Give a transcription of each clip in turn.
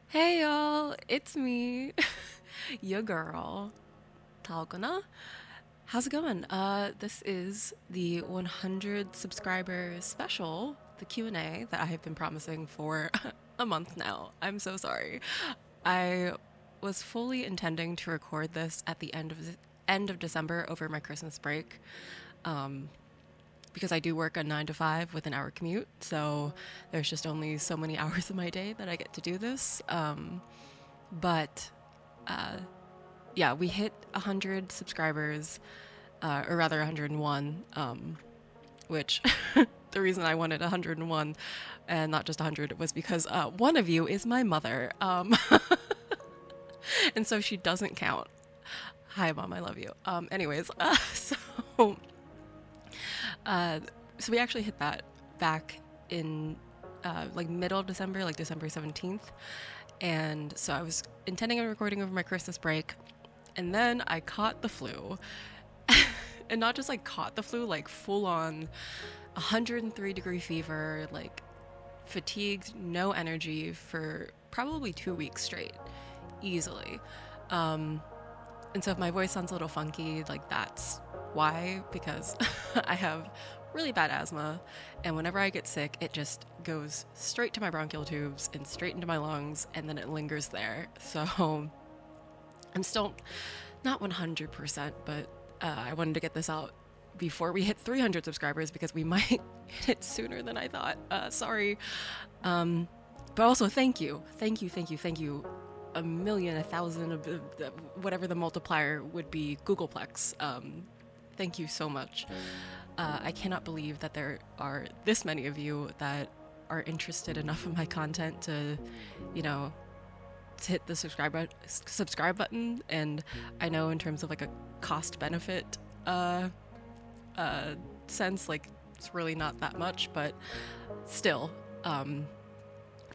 Hey y'all, it's me, your girl, Dalgona. How's it going? This is the 100 subscriber special, the Q&A that I have been promising for a month now. I'm so sorry. I was fully intending to record this at the end of December over my Christmas break. Because I do work a 9 to 5 with an hour commute, so there's just only so many hours of my day that I get to do this. But yeah, we hit 100 subscribers, or rather 101, which the reason I wanted 101 and not just 100 was because one of you is my mother. And so she doesn't count. Hi, Mom, I love you. Anyways, uh, so we actually hit that back in like middle of December, like December 17th. And so I was intending on recording over my Christmas break, and then I caught the flu. And not just like caught the flu, like full on 103-degree fever, like fatigued, no energy for probably 2 weeks straight, easily. And so if my voice sounds a little funky, like that's why, because I have really bad asthma, and whenever I get sick, it just goes straight to my bronchial tubes and straight into my lungs, and then it lingers there. So I'm still not 100%, but I wanted to get this out before we hit 300 subscribers because we might hit it sooner than I thought. Sorry. But also, thank you. A million, 1,000, whatever the multiplier would be, Googleplex. Thank you so much. I cannot believe that there are this many of you that are interested enough in my content to, to hit the subscribe button. And I know in terms of like a cost benefit sense, like it's really not that much, but still,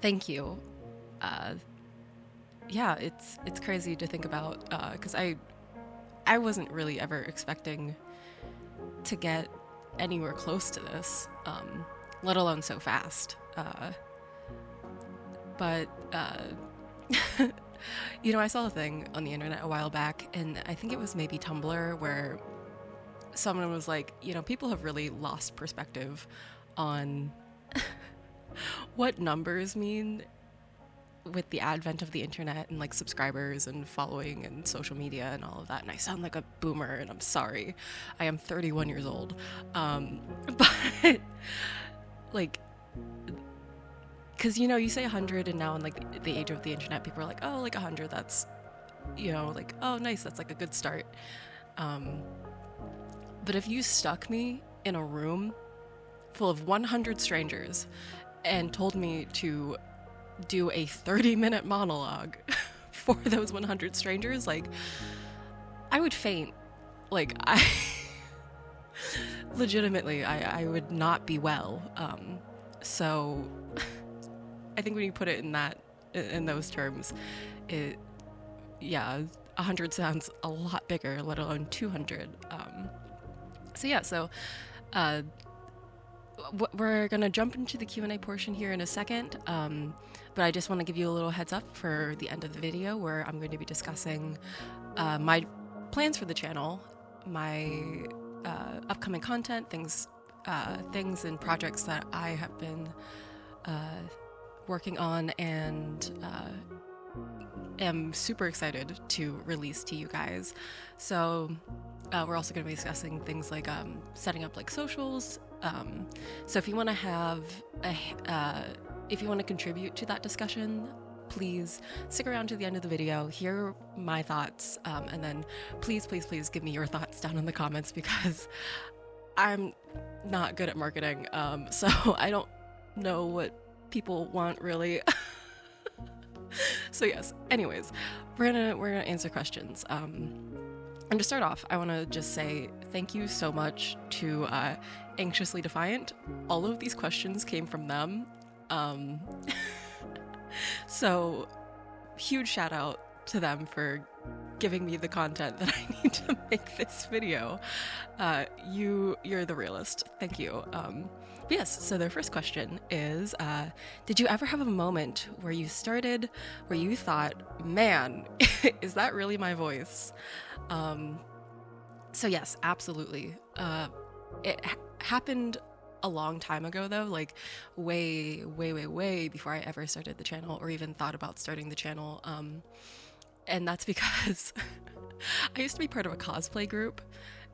thank you. Yeah, it's crazy to think about because I wasn't really ever expecting to get anywhere close to this, let alone so fast. But I saw a thing on the internet a while back, and I think it was maybe Tumblr, where someone was like, people have really lost perspective on what numbers mean with the advent of the internet and like subscribers and following and social media and all of that. And I sound like a boomer, and I'm sorry. I am 31 years old. But like, because you say 100, and now in like the age of the internet, people are like, oh, like 100, that's like, oh, nice, that's like a good start. But if you stuck me in a room full of 100 strangers and told me to do a 30-minute monologue for those 100 strangers, like, I would faint. Like, I legitimately, I would not be well. So I think when you put it in those terms, 100 sounds a lot bigger, let alone 200. So we're gonna jump into the Q&A portion here in a second, but I just want to give you a little heads up for the end of the video, where I'm going to be discussing my plans for the channel, my upcoming content, things and projects that I have been working on and am super excited to release to you guys. So we're also going to be discussing things like setting up like socials. So if you want to have if you want to contribute to that discussion, please stick around to the end of the video, hear my thoughts, and then please give me your thoughts down in the comments, because I'm not good at marketing, so I don't know what people want really. So yes, anyways, we're gonna answer questions. And to start off, I want to just say thank you so much to Anxiously Defiant. All of these questions came from them. So huge shout out to them for giving me the content that I need to make this video. You're the realest. Thank you. But yes, so their first question is, did you ever have a moment where you thought, man, is that really my voice? So yes, absolutely. It happened a long time ago though, like way before I ever started the channel or even thought about starting the channel. And that's because I used to be part of a cosplay group,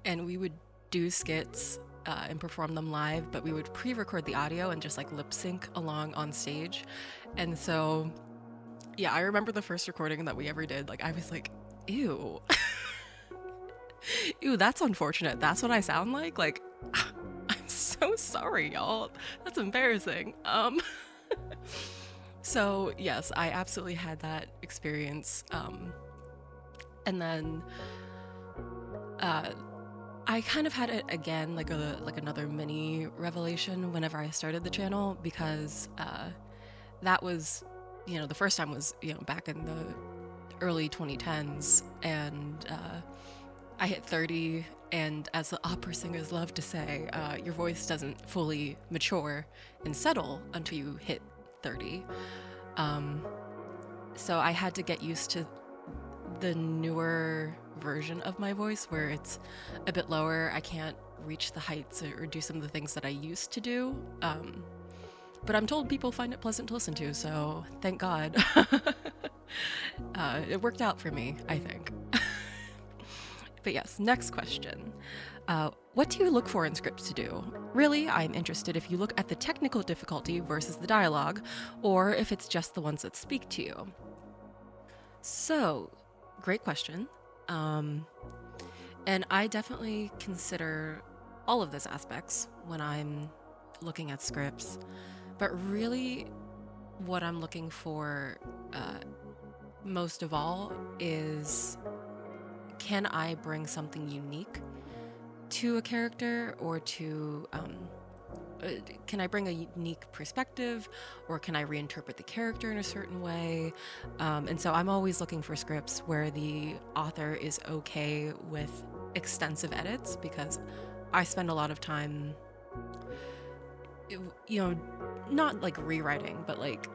and we would do skits and perform them live, but we would pre-record the audio and just like lip sync along on stage. And so, yeah, I remember the first recording that we ever did. Like, I was like, ew. Ew, that's unfortunate. That's what I sound like? Like, I'm so sorry, y'all. That's embarrassing. So, yes, I absolutely had that experience. And then I kind of had it again, like another mini revelation whenever I started the channel, because that was, the first time was, back in the early 2010s, and I hit 30, and as the opera singers love to say, your voice doesn't fully mature and settle until you hit 30. So I had to get used to the newer version of my voice where it's a bit lower. I can't reach the heights or do some of the things that I used to do. But I'm told people find it pleasant to listen to, so thank God. It worked out for me, I think. But yes, next question. What do you look for in scripts to do? Really, I'm interested if you look at the technical difficulty versus the dialogue, or if it's just the ones that speak to you. So, great question. And I definitely consider all of those aspects when I'm looking at scripts. But really, what I'm looking for most of all is, can I bring something unique to a character, or can I bring a unique perspective, or can I reinterpret the character in a certain way? And so I'm always looking for scripts where the author is okay with extensive edits, because I spend a lot of time, not like rewriting, but like,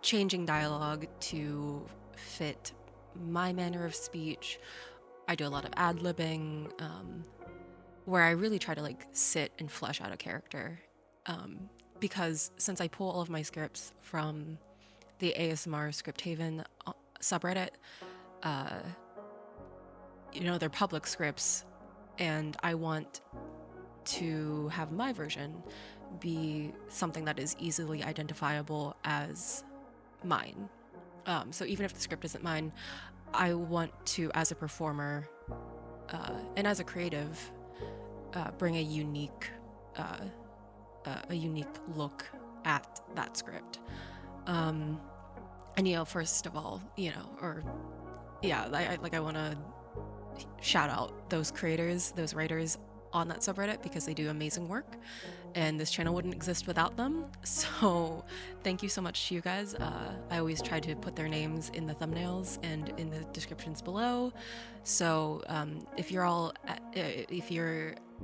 changing dialogue to fit my manner of speech. I do a lot of ad-libbing, where I really try to like sit and flesh out a character. Because since I pull all of my scripts from the ASMR Script Haven subreddit, they're public scripts, and I want to have my version be something that is easily identifiable as mine. So even if the script isn't mine, I want to, as a performer and as a creative, bring a unique look at that script. And first of all, I want to shout out those creators, those writers on that subreddit, because they do amazing work, and this channel wouldn't exist without them. So thank you so much to you guys. I always try to put their names in the thumbnails and in the descriptions below. So if you're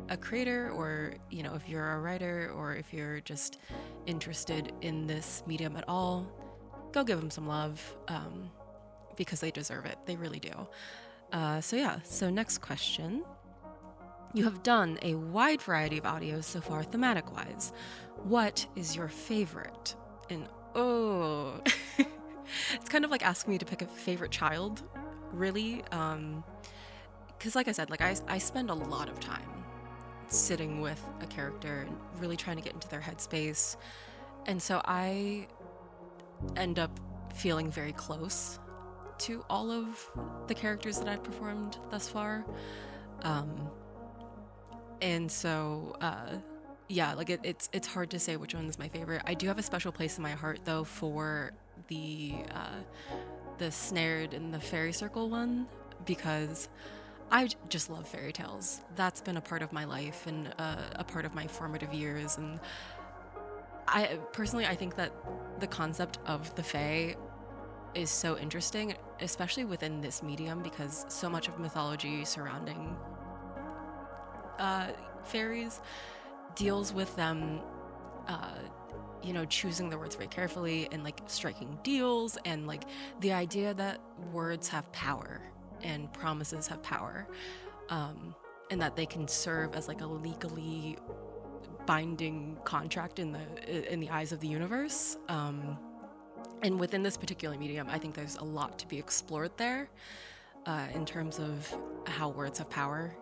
a creator, or if you're a writer, or if you're just interested in this medium at all, go give them some love, because they deserve it. They really do. So next question. You have done a wide variety of audios so far, thematic-wise. What is your favorite? And it's kind of like asking me to pick a favorite child, really. Because like I said, I spend a lot of time sitting with a character and really trying to get into their headspace. And so I end up feeling very close to all of the characters that I've performed thus far. And so, it's hard to say which one is my favorite. I do have a special place in my heart, though, for the snared and the fairy circle one, because I just love fairy tales. That's been a part of my life and a part of my formative years. And I think that the concept of the fae is so interesting, especially within this medium, because so much of mythology surrounding fairies deals with them, choosing the words very carefully and like striking deals, and like the idea that words have power and promises have power, and that they can serve as like a legally binding contract in the eyes of the universe. And within this particular medium, I think there's a lot to be explored there, in terms of how words have power.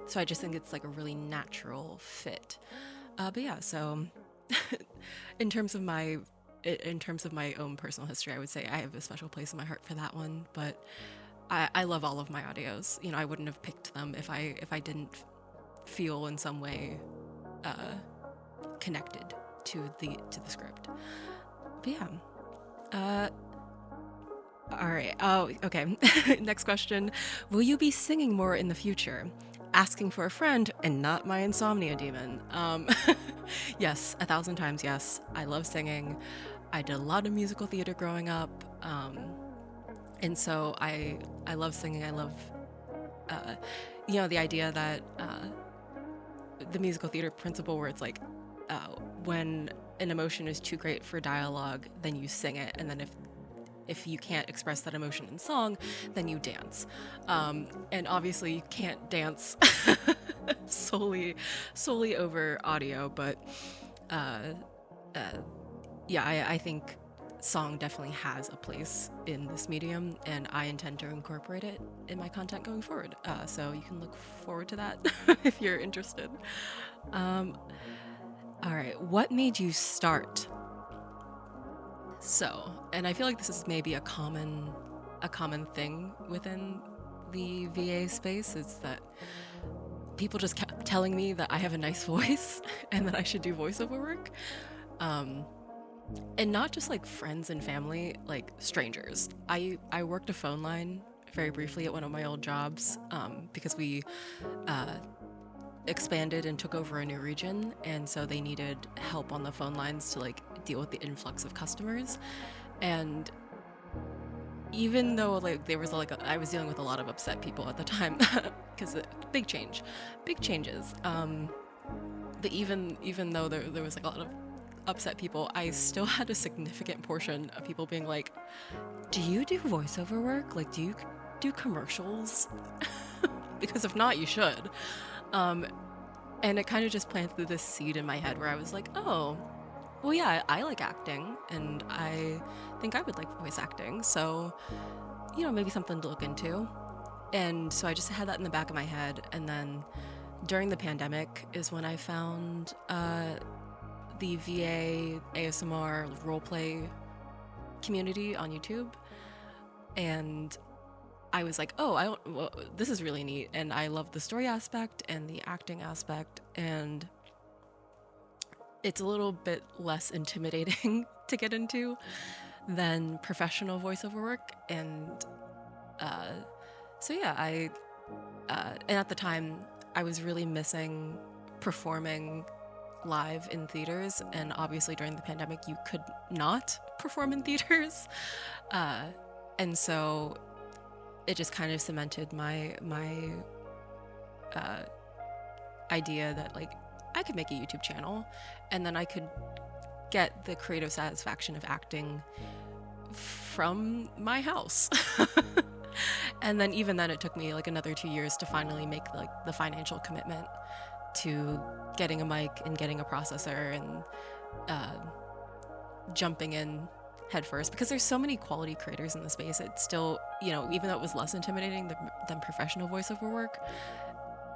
So I just think it's like a really natural fit. But yeah, so in terms of my own personal history, I would say I have a special place in my heart for that one. But I love all of my audios. I wouldn't have picked them if I didn't feel in some way connected to the script. But yeah. All right. Oh, okay. Next question. Will you be singing more in the future? Asking for a friend and not my insomnia demon. Yes, 1,000 times yes. I love singing. I did a lot of musical theater growing up. And so I love singing. I love, the idea that the musical theater principle where it's like, when an emotion is too great for dialogue, then you sing it. And then if you can't express that emotion in song, then you dance. And obviously you can't dance solely over audio, but I think song definitely has a place in this medium, and I intend to incorporate it in my content going forward. So you can look forward to that if you're interested. All right, what made you start? So, and I feel like this is maybe a common thing within the VA space, is that people just kept telling me that I have a nice voice and that I should do voiceover work. And not just like friends and family, like strangers. I worked a phone line very briefly at one of my old jobs, because we expanded and took over a new region, and so they needed help on the phone lines to like deal with the influx of customers. And even though like there was like I was dealing with a lot of upset people at the time, because big changes. But even though there was like a lot of upset people, I still had a significant portion of people being like, "Do you do voiceover work? Like, do you do commercials? Because if not, you should." And it kind of just planted this seed in my head where I was like, oh, well, yeah, I like acting, and I think I would like voice acting. So, maybe something to look into. And so I just had that in the back of my head. And then during the pandemic is when I found the VA ASMR roleplay community on YouTube. And I was like, oh, this is really neat. And I love the story aspect and the acting aspect. And it's a little bit less intimidating to get into than professional voiceover work. And so yeah, and at the time I was really missing performing live in theaters. And obviously during the pandemic, you could not perform in theaters. And so it just kind of cemented my idea that like I could make a YouTube channel, and then I could get the creative satisfaction of acting from my house. And then even then it took me like another 2 years to finally make like the financial commitment to getting a mic and getting a processor and jumping in head first, because there's so many quality creators in the space. It's still, even though it was less intimidating than professional voiceover work,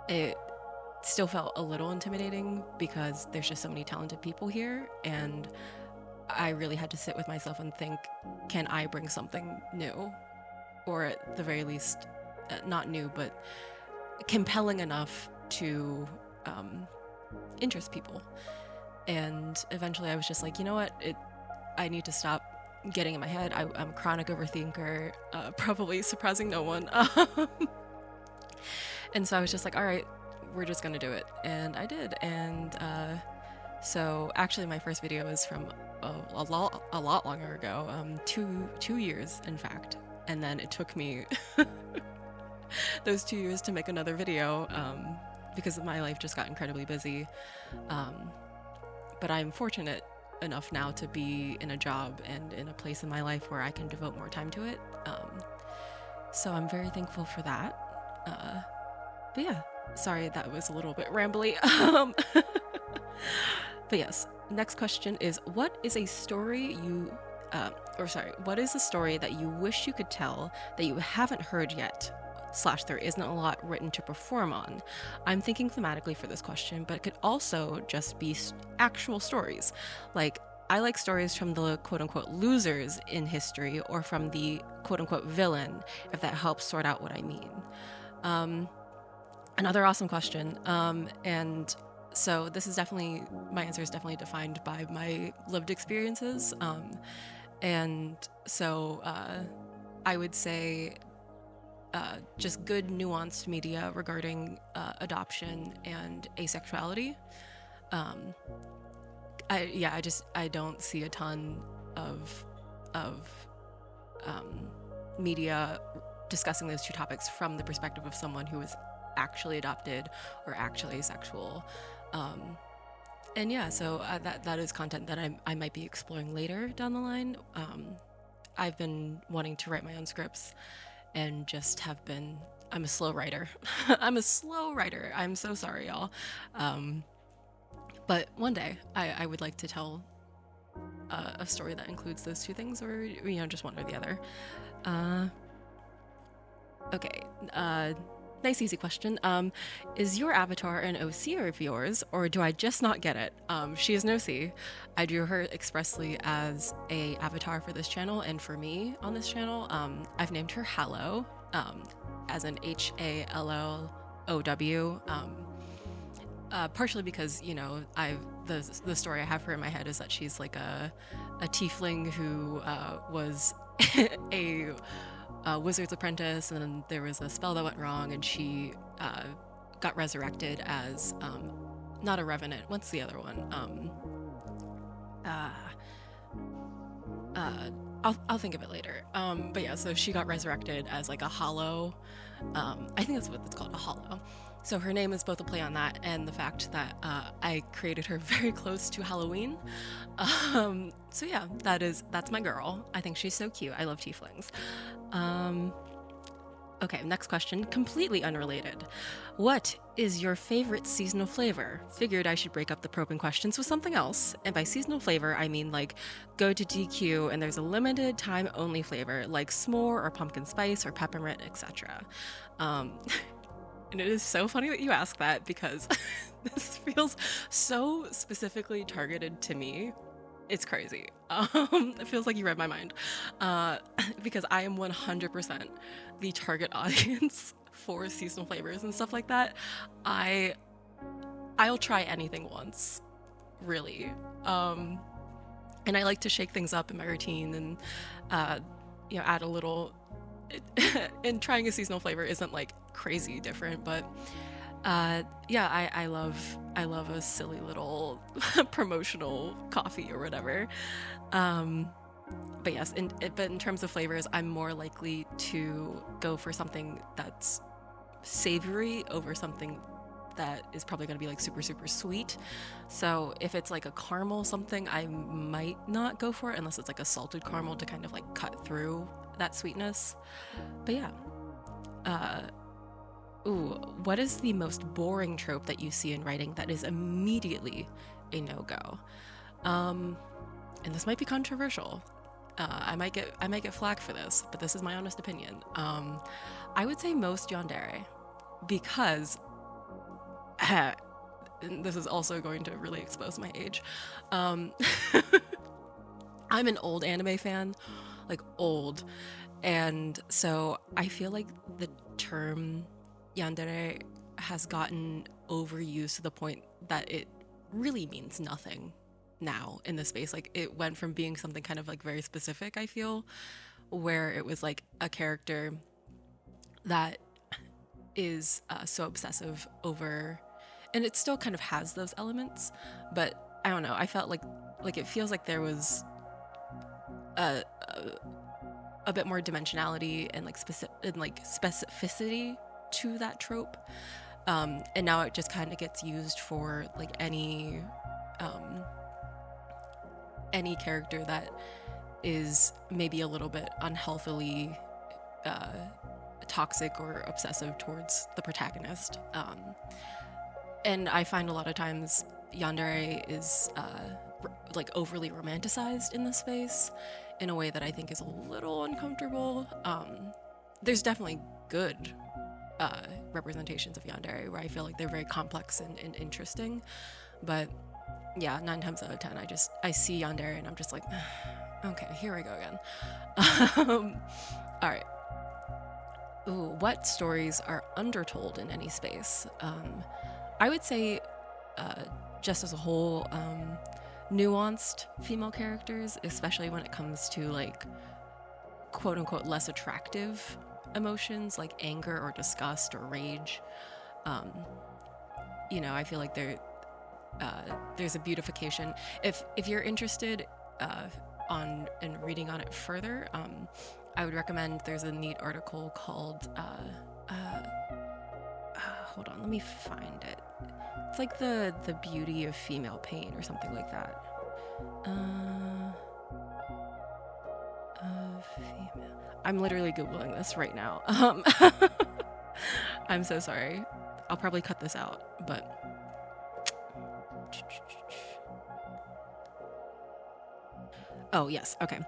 it still felt a little intimidating because there's just so many talented people here. And I really had to sit with myself and think, can I bring something new? Or at the very least, not new, but compelling enough to interest people. And eventually I was just like, you know what? I need to stop getting in my head. I'm a chronic overthinker, probably surprising no one. And so I was just like, all right, we're just gonna do it. And I did. And so actually my first video is from a lot longer ago, 2 years in fact. And then it took me those 2 years to make another video, because my life just got incredibly busy. But I'm fortunate enough now to be in a job and in a place in my life where I can devote more time to it. So I'm very thankful for that. But yeah, sorry that was a little bit rambly. But yes, next question is, what is a story what is a story that you wish you could tell that you haven't heard yet? / there isn't a lot written to perform on. I'm thinking thematically for this question, but it could also just be actual stories. Like, I like stories from the quote-unquote losers in history, or from the quote-unquote villain, if that helps sort out what I mean. Another awesome question. And so this is definitely, my answer is definitely defined by my lived experiences. And so I would say just good nuanced media regarding adoption and asexuality. I don't see a ton of media discussing those two topics from the perspective of someone who is actually adopted or actually asexual. And yeah, so that is content that I might be exploring later down the line. I've been wanting to write my own scripts and just I'm a slow writer. I'm a slow writer. I'm so sorry, y'all. But one day I would like to tell a story that includes those two things, or, just one or the other. Okay. Nice, easy question. Is your avatar an OC of yours, or do I just not get it? She is an OC. I drew her expressly as a avatar for this channel, and for me on this channel. I've named her Hallow, as an HALLOW. Partially because, the story I have her in my head is that she's like a tiefling who was a wizard's apprentice, and then there was a spell that went wrong, and she got resurrected as not a revenant. What's the other one? I'll think of it later. But yeah, so she got resurrected as like a hollow. I think that's what it's called, a hollow. So her name is both a play on that and the fact that I created her very close to Halloween. So yeah, that's my girl. I think she's so cute. I love tieflings. Okay, next question, completely unrelated. What is your favorite seasonal flavor? Figured I should break up the probing questions with something else. And by seasonal flavor, I mean like go to DQ and there's a limited time only flavor like s'more or pumpkin spice or peppermint, etc. And it is so funny that you ask that, because this feels so specifically targeted to me. It's crazy. It feels like you read my mind. Because I am 100% the target audience for seasonal flavors and stuff like that. I'll try anything once, really. And I like to shake things up in my routine and, add a little. And trying a seasonal flavor isn't like crazy different, but I love a silly little promotional coffee or whatever. But yes, but in terms of flavors, I'm more likely to go for something that's savory over something that is probably going to be like super, super sweet. So if it's like a caramel something, I might not go for it unless it's like a salted caramel to kind of like cut through that sweetness. But yeah. What is the most boring trope that you see in writing that is immediately a no-go? And this might be controversial. I might get flack for this, but this is my honest opinion. I would say most yandere, because this is also going to really expose my age. I'm an old anime fan, like old, and so I feel like the term yandere has gotten overused to the point that it really means nothing now in the space. Like, it went from being something kind of like very specific, I feel, where it was like a character that is so obsessive over, and it still kind of has those elements, but I don't know, I felt like it feels like there was a bit more dimensionality and like specificity to that trope. And now it just kind of gets used for like any character that is maybe a little bit unhealthily toxic or obsessive towards the protagonist. And I find a lot of times yandere is like overly romanticized in this space in a way that I think is a little uncomfortable. There's definitely good representations of yandere where I feel like they're very complex and interesting, but yeah, 9 times out of 10 I see yandere and I'm just like, okay, here we go again. All right. Ooh, what stories are undertold in any space? I would say, just as a whole, nuanced female characters, especially when it comes to like quote unquote less attractive emotions like anger or disgust or rage. I feel like there's a beautification. If you're interested in reading on it further, I would recommend, there's a neat article called hold on, let me find it. It's like the beauty of female pain or something like that. Female. I'm literally Googling this right now. I'm so sorry. I'll probably cut this out, but oh, yes. Okay.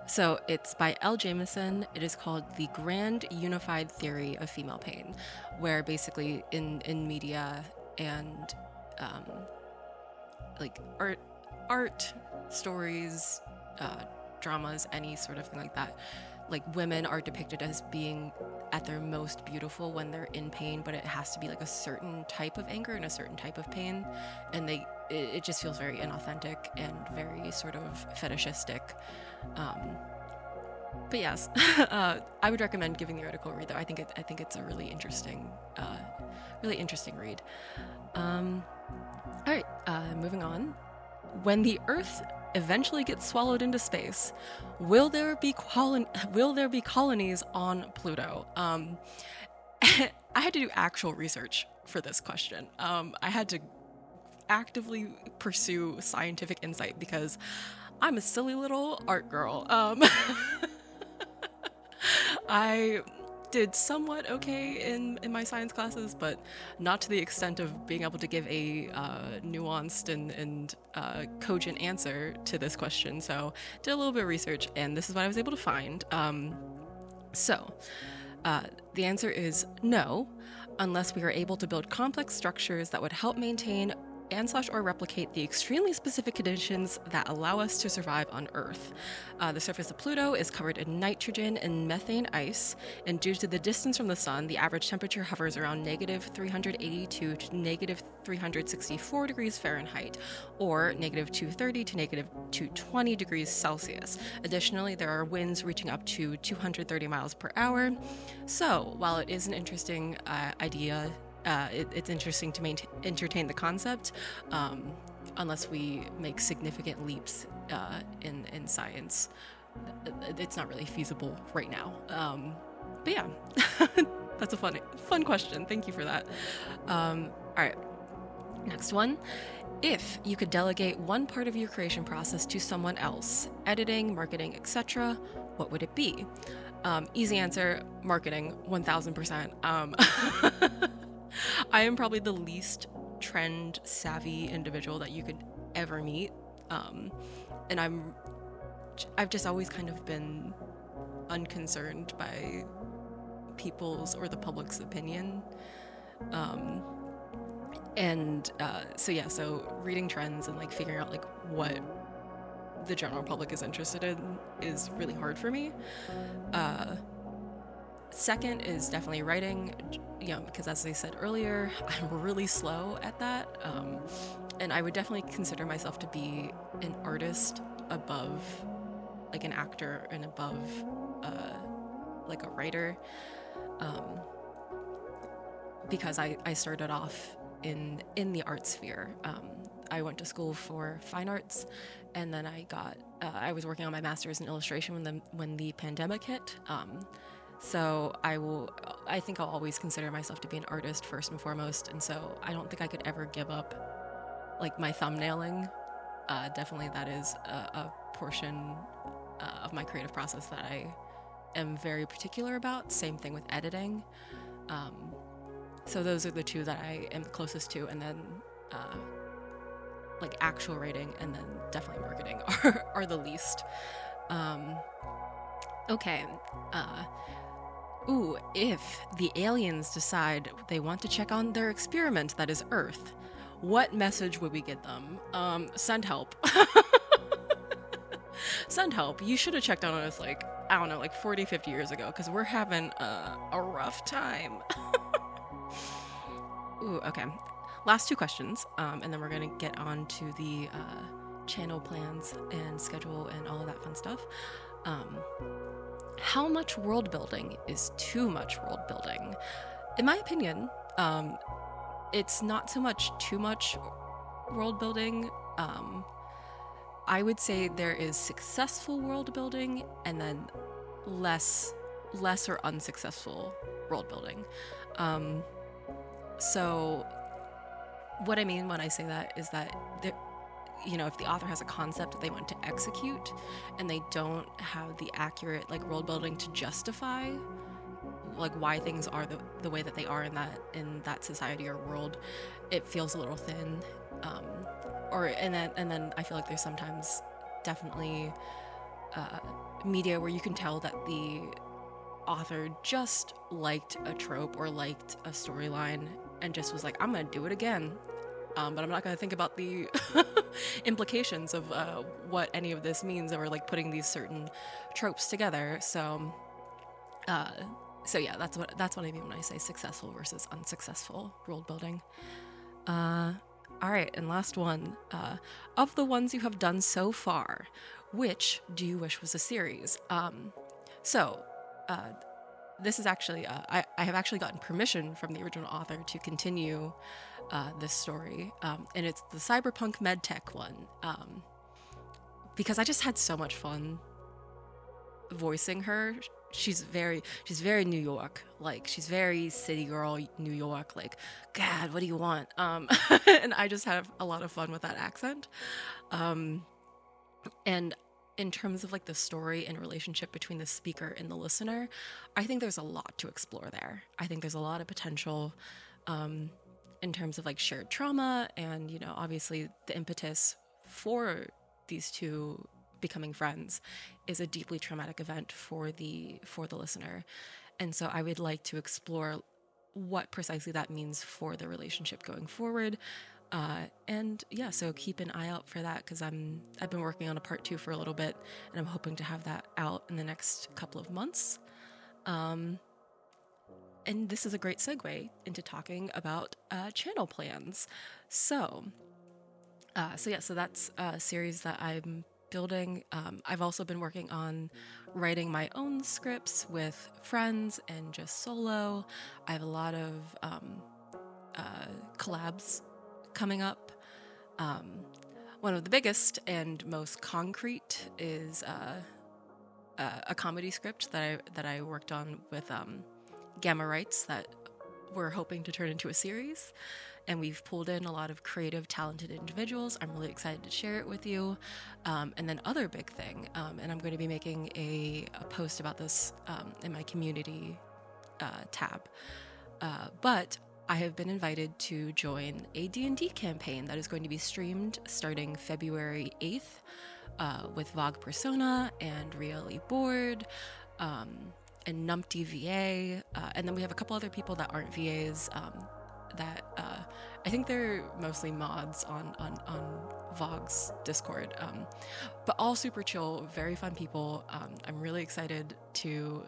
So it's by L. Jameson. It is called The Grand Unified Theory of Female Pain, where basically in media and like art stories, dramas, any sort of thing like that, like women are depicted as being at their most beautiful when they're in pain, but it has to be like a certain type of anger and a certain type of pain, and it just feels very inauthentic and very sort of fetishistic. But yes, I would recommend giving the article a read though. I think it's a really interesting read. All right, moving on. When the Earth eventually gets swallowed into space, will there be colonies on Pluto? I had to do actual research for this question. I had to actively pursue scientific insight because I'm a silly little art girl. I did somewhat okay in my science classes, but not to the extent of being able to give a nuanced and cogent answer to this question. So did a little bit of research, and this is what I was able to find. So the answer is no, unless we are able to build complex structures that would help maintain and/or replicate the extremely specific conditions that allow us to survive on Earth. The surface of Pluto is covered in nitrogen and methane ice, and due to the distance from the sun, the average temperature hovers around negative 382 to negative 364 degrees Fahrenheit, or negative 230 to negative 220 degrees Celsius. Additionally, there are winds reaching up to 230 miles per hour. So, while it is an interesting idea, it's interesting to entertain the concept, unless we make significant leaps in science. It's not really feasible right now. But yeah, that's a fun question. Thank you for that. All right, next one. If you could delegate one part of your creation process to someone else, editing, marketing, etc., what would it be? Easy answer, marketing, 1000%. I am probably the least trend savvy individual that you could ever meet. And I've just always kind of been unconcerned by people's or the public's opinion. So reading trends and like figuring out like what the general public is interested in is really hard for me. Second is definitely writing, because as I said earlier, I'm really slow at that. And I would definitely consider myself to be an artist above like an actor and above like a writer, because I started off in the art sphere. I went to school for fine arts, and then I was working on my master's in illustration when the pandemic hit. So I think I'll always consider myself to be an artist first and foremost. And so I don't think I could ever give up like my thumbnailing. Definitely that is a portion of my creative process that I am very particular about. Same thing with editing. So those are the two that I am closest to. And then like actual writing and then definitely marketing are the least. Okay. If the aliens decide they want to check on their experiment that is Earth, what message would we give them? Send help. Send help. You should have checked on us like, I don't know, like 40, 50 years ago, because we're having a rough time. Okay. Last two questions, and then we're going to get on to the channel plans and schedule and all of that fun stuff. How much world building is too much world building? In my opinion, it's not so much too much world building. I would say there is successful world building and then less or unsuccessful world building. So what I mean when I say that is that if the author has a concept that they want to execute and they don't have the accurate like world building to justify like why things are the way that they are in that society or world, it feels a little thin. And then I feel like there's sometimes definitely media where you can tell that the author just liked a trope or liked a storyline and just was like, I'm gonna do it again. But I'm not going to think about the implications of what any of this means, or like putting these certain tropes together. So yeah, that's what I mean when I say successful versus unsuccessful world building. All right, and last one. Of the ones you have done so far, which do you wish was a series? This is actually I have actually gotten permission from the original author to continue this story, and it's the cyberpunk medtech one, because I just had so much fun voicing her. She's very New York, like she's very city girl New York, like, God, what do you want? And I just have a lot of fun with that accent. And in terms of like the story and relationship between the speaker and the listener, I think there's a lot to explore there. I think there's a lot of potential in terms of like shared trauma and, obviously the impetus for these two becoming friends is a deeply traumatic event for the listener. And so I would like to explore what precisely that means for the relationship going forward. And yeah, so keep an eye out for that, because I've been working on a part 2 for a little bit, and I'm hoping to have that out in the next couple of months. And this is a great segue into talking about channel plans. So that's a series that I'm building. I've also been working on writing my own scripts with friends and just solo. I have a lot of collabs coming up. One of the biggest and most concrete is a comedy script that I worked on with Gamma Rights that we're hoping to turn into a series, and we've pulled in a lot of creative, talented individuals. I'm really excited to share it with you. And then other big thing, and I'm going to be making a post about this in my community tab, but I have been invited to join a D&D campaign that is going to be streamed starting February 8th with Vogue Persona and Really Bored and Numpty VA. And then we have a couple other people that aren't VAs that I think they're mostly mods on Vogue's Discord. But all super chill, very fun people. I'm really excited to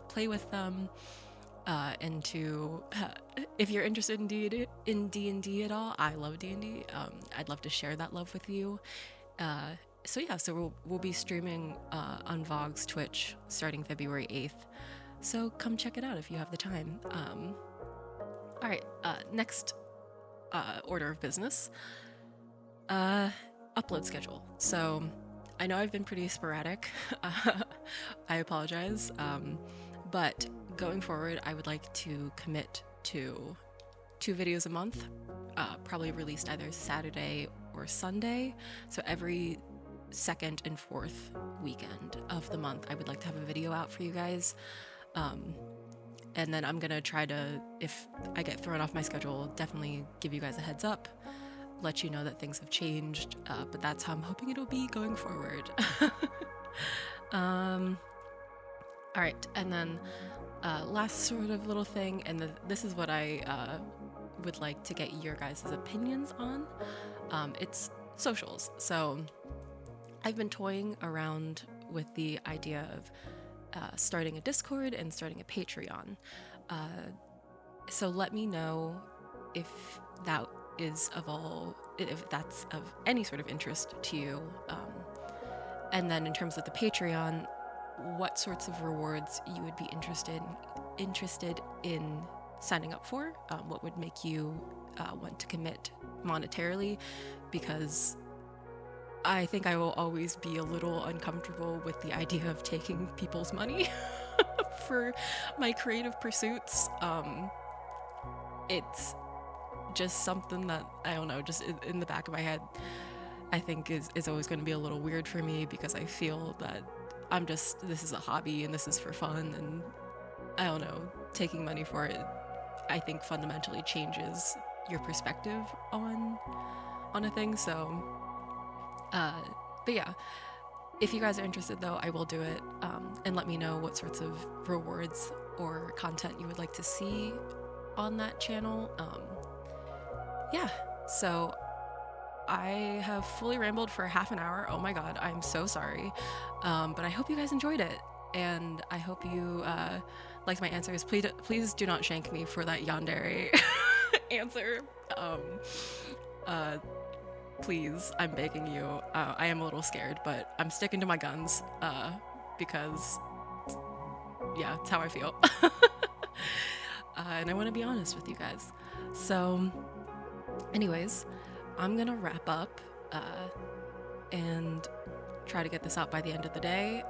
play with them. And to, if you're interested in D&D at all, I love D&D. I'd love to share that love with you. So we'll be streaming on Vogue's Twitch starting February 8th. So come check it out if you have the time. All right, next order of business, upload schedule. So I know I've been pretty sporadic. I apologize. But going forward, I would like to commit to 2 videos a month, probably released either Saturday or Sunday. So every second and fourth weekend of the month, I would like to have a video out for you guys. And then I'm gonna try to, if I get thrown off my schedule, definitely give you guys a heads up, let you know that things have changed, but that's how I'm hoping it'll be going forward. All right, and then last sort of little thing, and this is what I would like to get your guys' opinions on. It's socials. So I've been toying around with the idea of starting a Discord and starting a Patreon. So let me know if that is if that's of any sort of interest to you. And then in terms of the Patreon, what sorts of rewards you would be interested in signing up for? What would make you want to commit monetarily? Because I think I will always be a little uncomfortable with the idea of taking people's money for my creative pursuits. It's just something that, I don't know, just in the back of my head, I think is always going to be a little weird for me, because I feel that this is a hobby and this is for fun, and I don't know, taking money for it, I think fundamentally changes your perspective on a thing. So but yeah, if you guys are interested though, I will do it, and let me know what sorts of rewards or content you would like to see on that channel. Yeah, so I have fully rambled for half an hour. Oh my god, I'm so sorry. But I hope you guys enjoyed it, and I hope you liked my answers. Please do not shank me for that yandere answer. Please, I'm begging you. I am a little scared, but I'm sticking to my guns, because, yeah, it's how I feel. And I want to be honest with you guys. So, anyways, I'm gonna wrap up and try to get this out by the end of the day.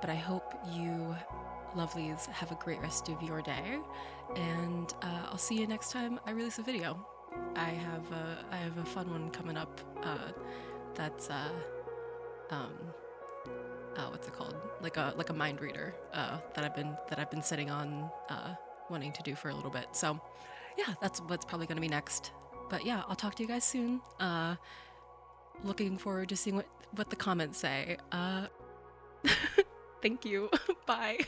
But I hope you lovelies have a great rest of your day, and I'll see you next time I release a video. I have a fun one coming up. That's what's it called? Like a mind reader that I've been sitting on wanting to do for a little bit. So yeah, that's what's probably gonna be next. But yeah, I'll talk to you guys soon. Looking forward to seeing what the comments say. Thank you. Bye.